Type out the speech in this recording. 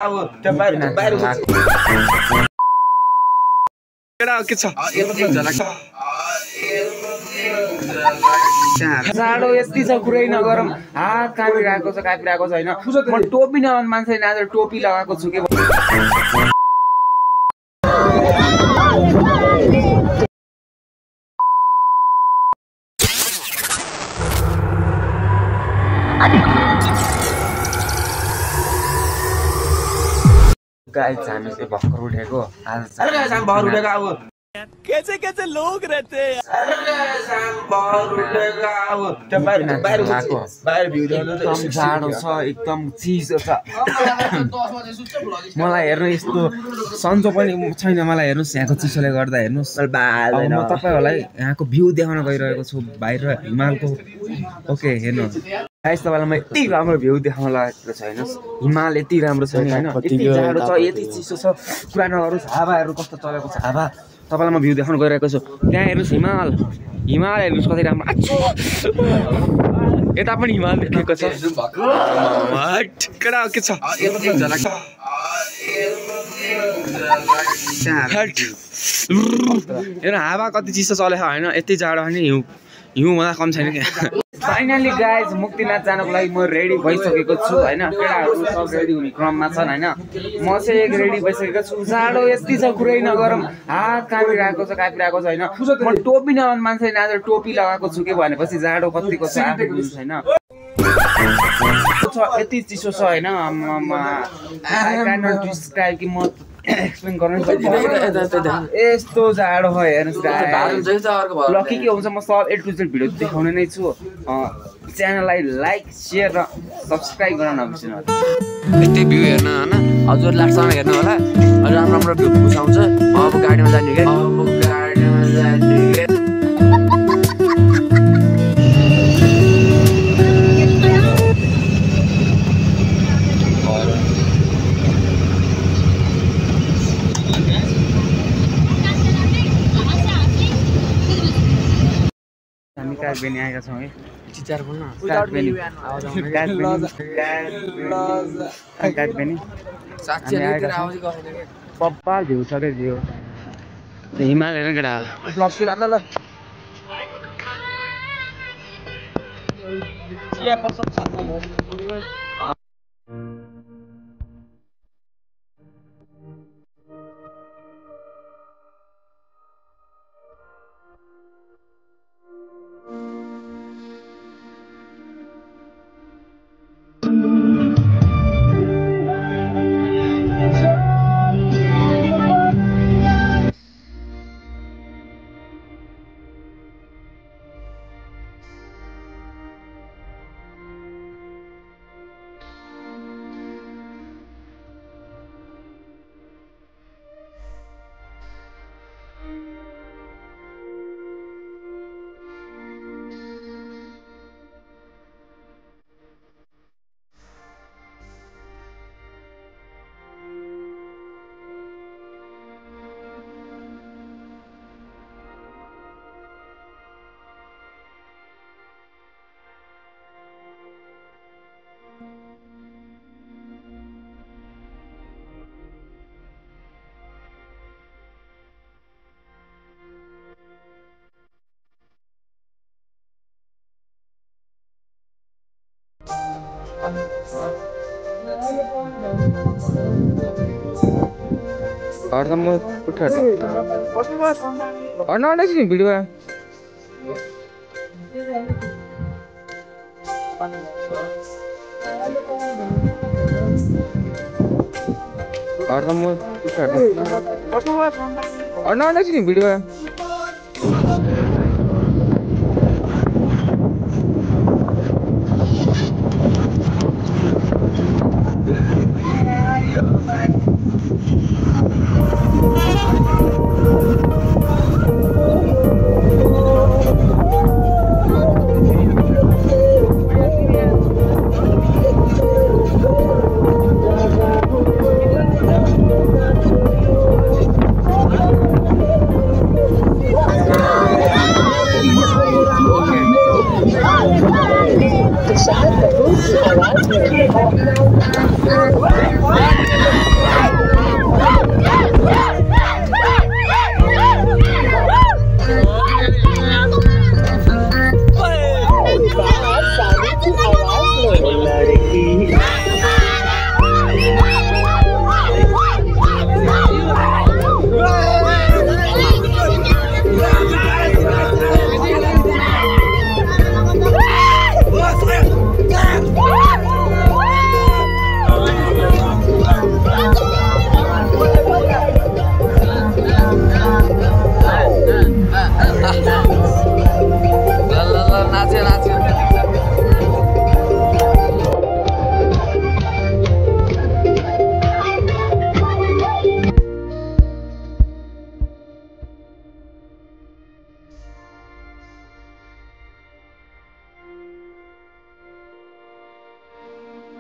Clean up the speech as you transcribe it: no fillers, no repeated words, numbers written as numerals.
जाडो यति छ कुरै नगरौँ हात कापिरहेको छ होइन म टोपी नलाउने मान्छे आज टोपी लगाएको छु के गाइस हामी चाहिँ भर्खर उठेको आज भर्खर उठेको अब कैसे लोग रहते हैं बाहिर भ्यू एकदम जाडो छ एकदम चिसो छ मलाई हेर्नु यस्तो सन्चो पनि छैन मलाई हेर्नुस् यहाँको चिसोले गर्दा हेर्नुस् म तपाईहरुलाई यहाँको भ्यू देखाउन गइरहेको छु बाहिर हिमालको ओके हेर्नु गाइस तपाईलाई म यति राम्रो भ्यू देखाउन लागेको छ हेर्नुस् हिमाल यति राम्रो छ नि हैन यति जाडो छ यति चिसो छ कुरा नगर्नुस् हावाहरु कस्तो चलेको छ हावा तपाईलाई म भ्यू देखाउन गइरहेको छु त्यहाँ हेर्नुस् हिमाल हेर्नुस् कति राम्रो यता पनि हिमाल देखेको छ केडा के छ हेर्नु हावा कति चिसो चलेको हैन यति जाडो हैन हिउँ भन्दा कम छैन क्या फाइनली गाइज मुक्तिनाथ जानको लागि म रेडी भइसकेको छु हैन केटाहरु सब रेडी हुने क्रममा छन् हैन म चाहिँ एक रेडी भइसकेको छु जाडो यति छ कुरै नगरौँ हात कापिरहेको छ हैन म टोपी नलाउने मान्छे आज टोपी लगाएको छु के भनेपछि जाडो कतिको छ आफै बुझ्नु छैन यति चिसो छ हैन आई क्यान नट डिस्क्राइब कि म एक्सप्लेन गर्न यस्तो जाडो भयो हेर्नुस् लकी के हुन्छ म सब A to Z भिडियो देखाउने नै छु च्यानललाई लाइक शेयर र सब्स्क्राइब गर्न नबिर्सनु यस्तै भ्यू हेर्न हैन हजुर लास्टसम्म हेर्नु होला अझ राम्रो भ्यू पुसाउँछ अब गाडीमा जाने के काटबेनी आएका छौँ है चिचार बोल्न काटबेनी पप्पा भ्यू छ रे भ्यू हिमाल हेर्न केटा भिडियो भिडियो